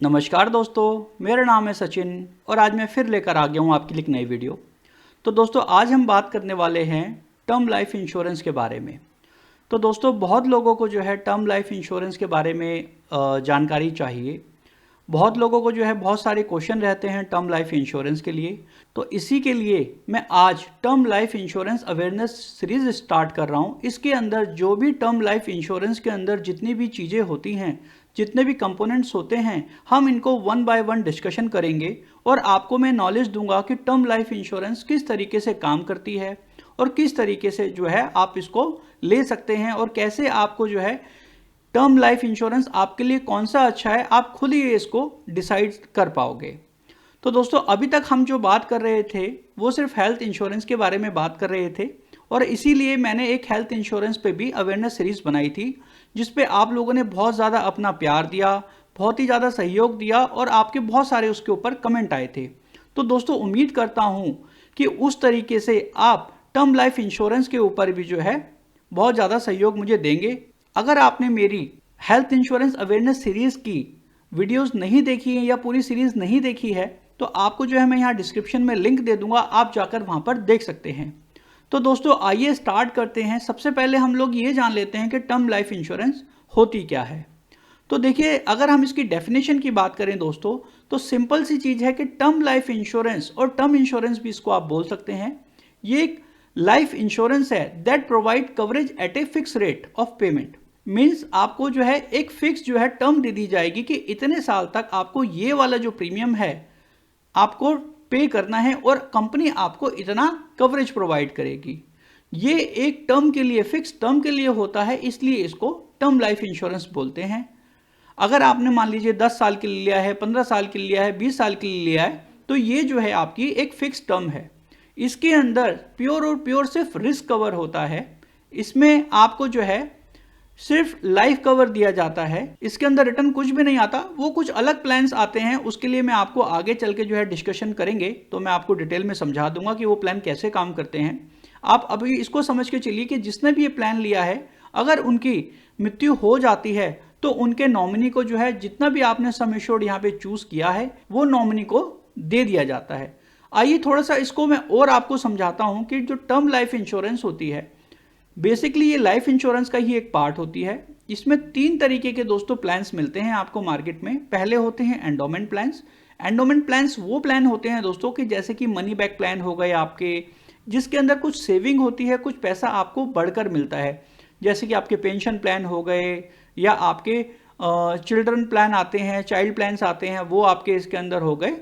नमस्कार दोस्तों, मेरा नाम है सचिन और आज मैं फिर लेकर आ गया हूँ आपके लिए एक नई वीडियो। तो दोस्तों आज हम बात करने वाले हैं टर्म लाइफ इंश्योरेंस के बारे में। तो दोस्तों बहुत लोगों को जो है टर्म लाइफ इंश्योरेंस के बारे में जानकारी चाहिए। बहुत लोगों को जो है बहुत सारे क्वेश्चन रहते हैं टर्म लाइफ इंश्योरेंस के लिए। तो इसी के लिए मैं आज term life insurance awareness series start कर रहा हूँ। इसके अंदर जो भी टर्म लाइफ इंश्योरेंस के अंदर जितनी भी चीज़ें होती हैं, जितने भी कंपोनेंट्स होते हैं, हम इनको वन बाय वन डिस्कशन करेंगे और आपको मैं नॉलेज दूंगा कि टर्म लाइफ इंश्योरेंस किस तरीके से काम करती है और किस तरीके से जो है आप इसको ले सकते हैं और कैसे आपको जो है टर्म लाइफ इंश्योरेंस आपके लिए कौन सा अच्छा है, आप खुद ही इसको डिसाइड कर पाओगे। तो दोस्तों अभी तक हम जो बात कर रहे थे वो सिर्फ हेल्थ इंश्योरेंस के बारे में बात कर रहे थे और इसीलिए मैंने एक हेल्थ इंश्योरेंस पे भी अवेयरनेस सीरीज बनाई थी, जिसपे आप लोगों ने बहुत ज़्यादा अपना प्यार दिया, बहुत ही ज़्यादा सहयोग दिया और आपके बहुत सारे उसके ऊपर कमेंट आए थे। तो दोस्तों उम्मीद करता हूँ कि उस तरीके से आप टर्म लाइफ इंश्योरेंस के ऊपर भी जो है बहुत ज़्यादा सहयोग मुझे देंगे। अगर आपने मेरी हेल्थ इंश्योरेंस अवेयरनेस सीरीज़ की वीडियोस नहीं देखी है या पूरी सीरीज़ नहीं देखी है तो आपको जो है मैं यहाँ डिस्क्रिप्शन में लिंक दे दूंगा, आप जाकर वहाँ पर देख सकते हैं। तो दोस्तों आइए स्टार्ट करते हैं। सबसे पहले हम लोग ये जान लेते हैं कि टर्म लाइफ इंश्योरेंस होती क्या है। तो देखिए अगर हम इसकी डेफिनेशन की बात करें दोस्तों तो सिंपल सी चीज़ है कि टर्म लाइफ इंश्योरेंस और टर्म इंश्योरेंस भी इसको आप बोल सकते हैं, ये एक लाइफ इंश्योरेंस है that provide coverage at a fix rate of payment. Means आपको जो है एक फिक्स जो है टर्म दे दी जाएगी कि इतने साल तक आपको ये वाला जो प्रीमियम है आपको पे करना है और कंपनी आपको इतना कवरेज प्रोवाइड करेगी। ये एक टर्म के लिए, फिक्स टर्म के लिए होता है, इसलिए इसको टर्म लाइफ इंश्योरेंस बोलते हैं। अगर आपने मान लीजिए 10 साल के लिए लिया है, 15 साल के लिए लिया है, 20 साल के लिए लिया है तो ये जो है आपकी एक फिक्स टर्म है। इसके अंदर प्योर और प्योर सिर्फ रिस्क कवर होता है। इसमें आपको जो है सिर्फ लाइफ कवर दिया जाता है, इसके अंदर रिटर्न कुछ भी नहीं आता। वो कुछ अलग प्लान्स आते हैं, उसके लिए मैं आपको आगे चल के जो है डिस्कशन करेंगे तो मैं आपको डिटेल में समझा दूंगा कि वो प्लान कैसे काम करते हैं। आप अभी इसको समझ के चलिए कि जिसने भी ये प्लान लिया है अगर उनकी मृत्यु हो जाती है तो उनके नॉमिनी को जो है जितना भी आपने सम एश्योर्ड यहाँ पे चूज किया है वो नॉमिनी को दे दिया जाता है। आइए थोड़ा सा इसको मैं और आपको समझाता हूं कि जो टर्म लाइफ इंश्योरेंस होती है बेसिकली ये लाइफ इंश्योरेंस का ही एक पार्ट होती है। इसमें 3 तरीके के दोस्तों प्लान्स मिलते हैं आपको मार्केट में। पहले होते हैं एंडोमेंट प्लान्स। एंडोमेंट प्लान्स वो प्लान होते हैं दोस्तों कि जैसे कि मनी बैक प्लान हो गए आपके, जिसके अंदर कुछ सेविंग होती है, कुछ पैसा आपको बढ़कर मिलता है। जैसे कि आपके पेंशन प्लान हो गए या आपके चिल्ड्रन प्लान आते हैं, चाइल्ड प्लान्स आते हैं, वो आपके इसके अंदर हो गए।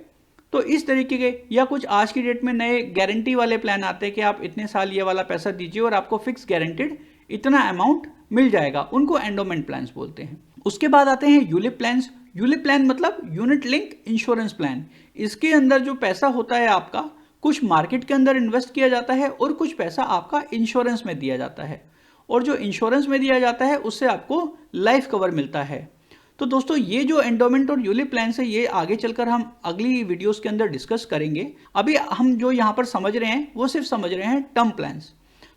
तो इस तरीके के या कुछ आज की डेट में नए गारंटी वाले प्लान आते हैं कि आप इतने साल ये वाला पैसा दीजिए और आपको फिक्स गारंटेड इतना अमाउंट मिल जाएगा, उनको एंडोमेंट प्लान्स बोलते हैं। उसके बाद आते हैं यूलिप प्लान्स। यूलिप प्लान मतलब यूनिट लिंक इंश्योरेंस प्लान। इसके अंदर जो पैसा होता है आपका कुछ मार्केट के अंदर इन्वेस्ट किया जाता है और कुछ पैसा आपका इंश्योरेंस में दिया जाता है और जो इंश्योरेंस में दिया जाता है उससे आपको लाइफ कवर मिलता है। तो दोस्तों ये जो एंडोमेंट और यूलिप प्लान है ये आगे चलकर हम अगली वीडियोस के अंदर डिस्कस करेंगे। अभी हम जो यहाँ पर समझ रहे हैं वो सिर्फ समझ रहे हैं टर्म प्लान्स।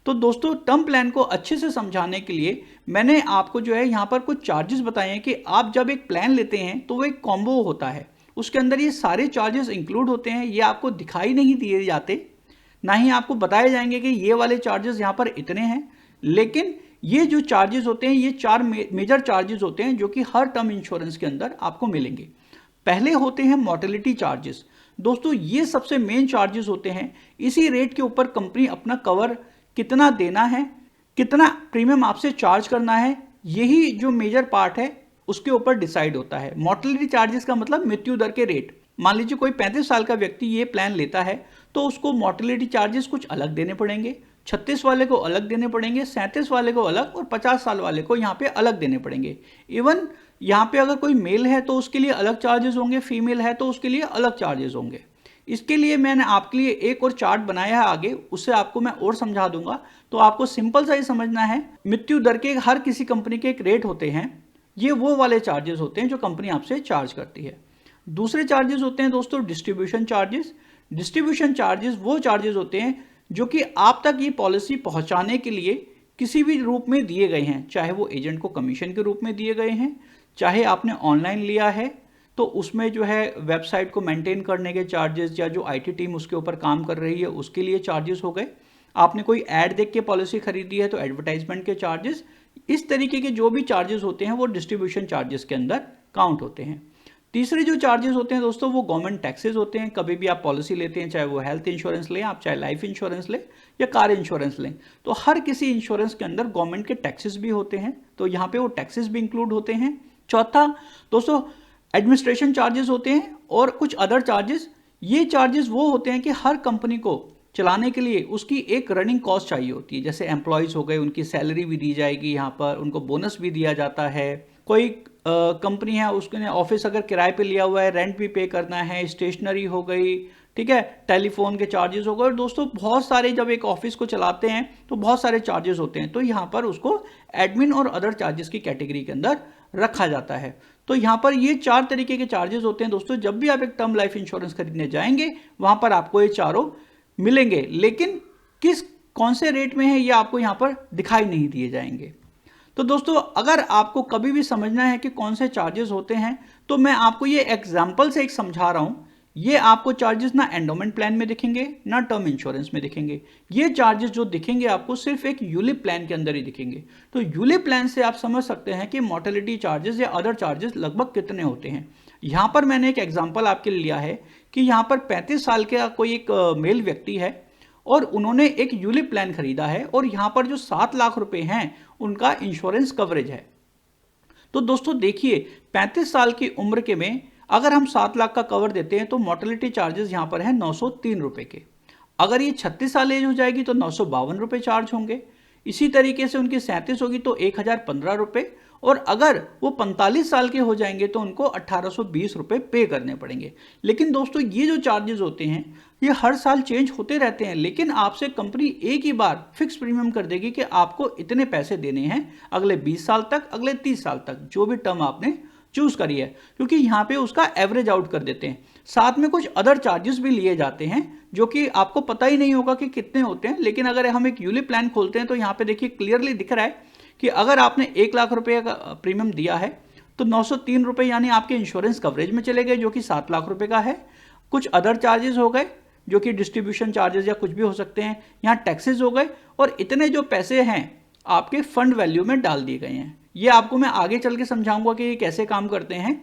तो दोस्तों टर्म प्लान को अच्छे से समझाने के लिए मैंने आपको जो है यहाँ पर कुछ चार्जेस बताए हैं कि आप जब एक प्लान लेते हैं तो वो एक कॉम्बो होता है, उसके अंदर ये सारे चार्जेस इंक्लूड होते हैं। ये आपको दिखाई नहीं दिए जाते, ना ही आपको बताए जाएंगे कि ये वाले चार्जेस यहाँ पर इतने हैं, लेकिन ये जो चार्जेस होते हैं ये 4 मेजर चार्जेस होते हैं जो कि हर टर्म इंश्योरेंस के अंदर आपको मिलेंगे। पहले होते हैं मोर्टेलिटी चार्जेस। दोस्तों ये सबसे मेन चार्जेस होते हैं। इसी रेट के ऊपर कंपनी अपना कवर कितना देना है, कितना प्रीमियम आपसे चार्ज करना है, यही जो मेजर पार्ट है उसके ऊपर डिसाइड होता है। मोर्टेलिटी चार्जेस का मतलब मृत्यु दर के रेट। मान लीजिए कोई 35 साल का व्यक्ति ये प्लान लेता है तो उसको मोर्टेलिटी चार्जेस कुछ अलग देने पड़ेंगे, 36 वाले को अलग देने पड़ेंगे, 37 वाले को अलग और 50 साल वाले को यहाँ पे अलग देने पड़ेंगे। इवन यहाँ पे अगर कोई मेल है तो उसके लिए अलग चार्जेस होंगे, फीमेल है तो उसके लिए अलग चार्जेस होंगे। इसके लिए मैंने आपके लिए एक और चार्ट बनाया है आगे, उससे आपको मैं और समझा दूंगा। तो आपको सिंपल सा ही समझना है, मृत्यु दर के हर किसी कंपनी के एक रेट होते हैं, ये वो वाले चार्जेस होते हैं जो कंपनी आपसे चार्ज करती है। दूसरे चार्जेस होते हैं दोस्तों डिस्ट्रीब्यूशन चार्जेस। डिस्ट्रीब्यूशन चार्जेस वो चार्जेस होते हैं जो कि आप तक ये पॉलिसी पहुंचाने के लिए किसी भी रूप में दिए गए हैं, चाहे वो एजेंट को कमीशन के रूप में दिए गए हैं, चाहे आपने ऑनलाइन लिया है, तो उसमें जो है वेबसाइट को मेंटेन करने के चार्जेस, या जो आईटी टीम उसके ऊपर काम कर रही है उसके लिए चार्जेस हो गए। आपने कोई ऐड देख के पॉलिसी खरीदी है तो एडवर्टाइजमेंट के चार्जेस, इस तरीके के जो भी चार्जेस होते हैं वो डिस्ट्रीब्यूशन चार्जेस के अंदर काउंट होते हैं। तीसरे जो चार्जेस होते हैं दोस्तों वो गवर्नमेंट टैक्सेस होते हैं। कभी भी आप पॉलिसी लेते हैं, चाहे वो हेल्थ इंश्योरेंस लें आप, चाहे लाइफ इंश्योरेंस लें या कार इंश्योरेंस लें, तो हर किसी इंश्योरेंस के अंदर गवर्नमेंट के टैक्सेस भी होते हैं, तो यहाँ पे वो टैक्सेस भी इंक्लूड होते हैं। चौथा दोस्तों एडमिनिस्ट्रेशन चार्जेस होते हैं और कुछ अदर चार्जेस। ये चार्जेस वो होते हैं कि हर कंपनी को चलाने के लिए उसकी एक रनिंग कॉस्ट चाहिए होती है। जैसे एम्प्लॉयज़ हो गए, उनकी सैलरी भी दी जाएगी, यहाँ पर उनको बोनस भी दिया जाता है। कोई कंपनी है उसने ऑफिस अगर किराए पे लिया हुआ है, रेंट भी पे करना है, स्टेशनरी हो गई, ठीक है, टेलीफोन के चार्जेस हो गए। और दोस्तों बहुत सारे, जब एक ऑफिस को चलाते हैं तो बहुत सारे चार्जेस होते हैं, तो यहाँ पर उसको एडमिन और अदर चार्जेस की कैटेगरी के अंदर रखा जाता है। तो यहाँ पर ये 4 तरीके के चार्जेस होते हैं दोस्तों। जब भी आप एक टर्म लाइफ इंश्योरेंस खरीदने जाएंगे वहां पर आपको ये चारों मिलेंगे, लेकिन कौन से रेट में है ये आपको यहाँ पर दिखाई नहीं दिए जाएंगे। तो दोस्तों अगर आपको कभी भी समझना है कि कौन से चार्जेस होते हैं, तो मैं आपको ये एग्जाम्पल से एक समझा रहा हूं। ये आपको चार्जेस ना एंडोमेंट प्लान में दिखेंगे ना टर्म इंश्योरेंस में दिखेंगे। ये चार्जेस जो दिखेंगे आपको सिर्फ एक यूलिप प्लान के अंदर ही दिखेंगे। तो यूलिप प्लान से आप समझ सकते हैं कि मोर्टेलिटी चार्जेस या अदर चार्जेस लगभग कितने होते हैं। यहाँ पर मैंने एक एग्जाम्पल आपके लिए लिया है कि यहाँ पर 35 साल का कोई एक मेल व्यक्ति है और उन्होंने एक यूलिप प्लान खरीदा है और यहाँ पर जो 7 लाख रुपए हैं उनका इंश्योरेंस कवरेज है। तो दोस्तों देखिए 35 साल की उम्र के में अगर हम 7 लाख का कवर देते हैं तो मोर्टेलिटी चार्जेस यहाँ पर है 903 रुपए के। अगर ये 36 साल एज हो जाएगी तो 952 रुपए चार्ज होंगे। इसी तरीके से उनकी 37 होगी तो 1015 रुपए, और अगर वो 45 साल के हो जाएंगे तो उनको 1820 रुपए पे करने पड़ेंगे। लेकिन दोस्तों ये जो चार्जेस होते हैं ये हर साल चेंज होते रहते हैं, लेकिन आपसे कंपनी एक ही बार फिक्स प्रीमियम कर देगी कि आपको इतने पैसे देने हैं अगले 20 साल तक, अगले 30 साल तक, जो भी टर्म आपने चूज करी है, क्योंकि यहाँ पे उसका एवरेज आउट कर देते हैं। साथ में कुछ अदर चार्जेस भी लिए जाते हैं जो कि आपको पता ही नहीं होगा कि कितने होते हैं। लेकिन अगर हम एक यूलिप प्लान खोलते हैं तो यहाँ पे देखिए क्लियरली दिख रहा है कि अगर आपने 1 लाख रुपए का प्रीमियम दिया है तो 903 रुपए यानी आपके इंश्योरेंस कवरेज में चले गए, जो कि 7 लाख रुपए का है। कुछ अदर चार्जेस हो गए जो कि डिस्ट्रीब्यूशन चार्जेस या कुछ भी हो सकते हैं, यहाँ टैक्सेस हो गए, और इतने जो पैसे हैं आपके फंड वैल्यू में डाल दिए गए हैं। ये आपको मैं आगे चल के समझाऊंगा कि ये कैसे काम करते हैं।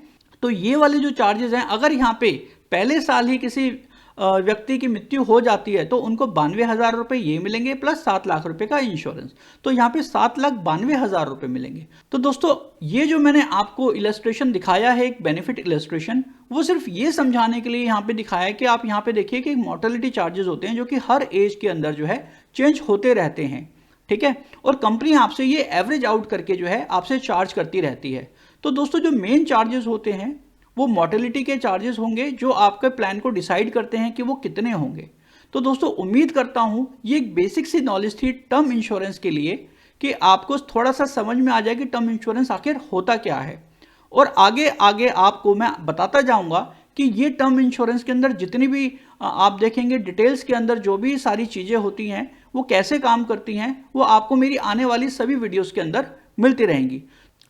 तो ये वाले जो चार्जेस हैं, अगर यहाँ पे पहले साल ही किसी व्यक्ति की मृत्यु हो जाती है तो उनको 92,000 रुपए ये मिलेंगे प्लस 7 लाख रुपए का इंश्योरेंस, तो यहाँ पे 7,92,000 रुपए मिलेंगे। तो दोस्तों ये जो मैंने आपको इलस्ट्रेशन दिखाया है, एक बेनिफिट इलस्ट्रेशन, वो सिर्फ ये समझाने के लिए यहाँ पे दिखाया है कि आप यहाँ पे देखिए कि मोर्टेलिटी चार्जेस होते हैं जो कि हर एज के अंदर जो है चेंज होते रहते हैं, ठीक है, और कंपनी आपसे ये एवरेज आउट करके जो है आपसे चार्ज करती रहती है। तो दोस्तों जो मेन चार्जेस होते हैं वो मोर्टेलिटी के चार्जेस होंगे जो आपके प्लान को डिसाइड करते हैं कि वो कितने होंगे। तो दोस्तों उम्मीद करता हूं ये एक बेसिक सी नॉलेज थी टर्म इंश्योरेंस के लिए कि आपको थोड़ा सा समझ में आ जाए कि टर्म इंश्योरेंस आखिर होता क्या है, और आगे आगे आपको मैं बताता जाऊंगा कि ये टर्म इंश्योरेंस के अंदर जितनी भी आप देखेंगे डिटेल्स के अंदर जो भी सारी चीज़ें होती हैं वो कैसे काम करती हैं, वो आपको मेरी आने वाली सभी वीडियोस के अंदर मिलती रहेंगी।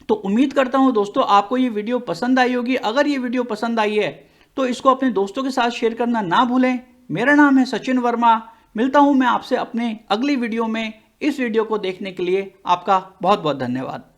तो उम्मीद करता हूं दोस्तों आपको ये वीडियो पसंद आई होगी। अगर ये वीडियो पसंद आई है तो इसको अपने दोस्तों के साथ शेयर करना ना भूलें। मेरा नाम है सचिन वर्मा, मिलता हूं मैं आपसे अपने अगली वीडियो में। इस वीडियो को देखने के लिए आपका बहुत बहुत धन्यवाद।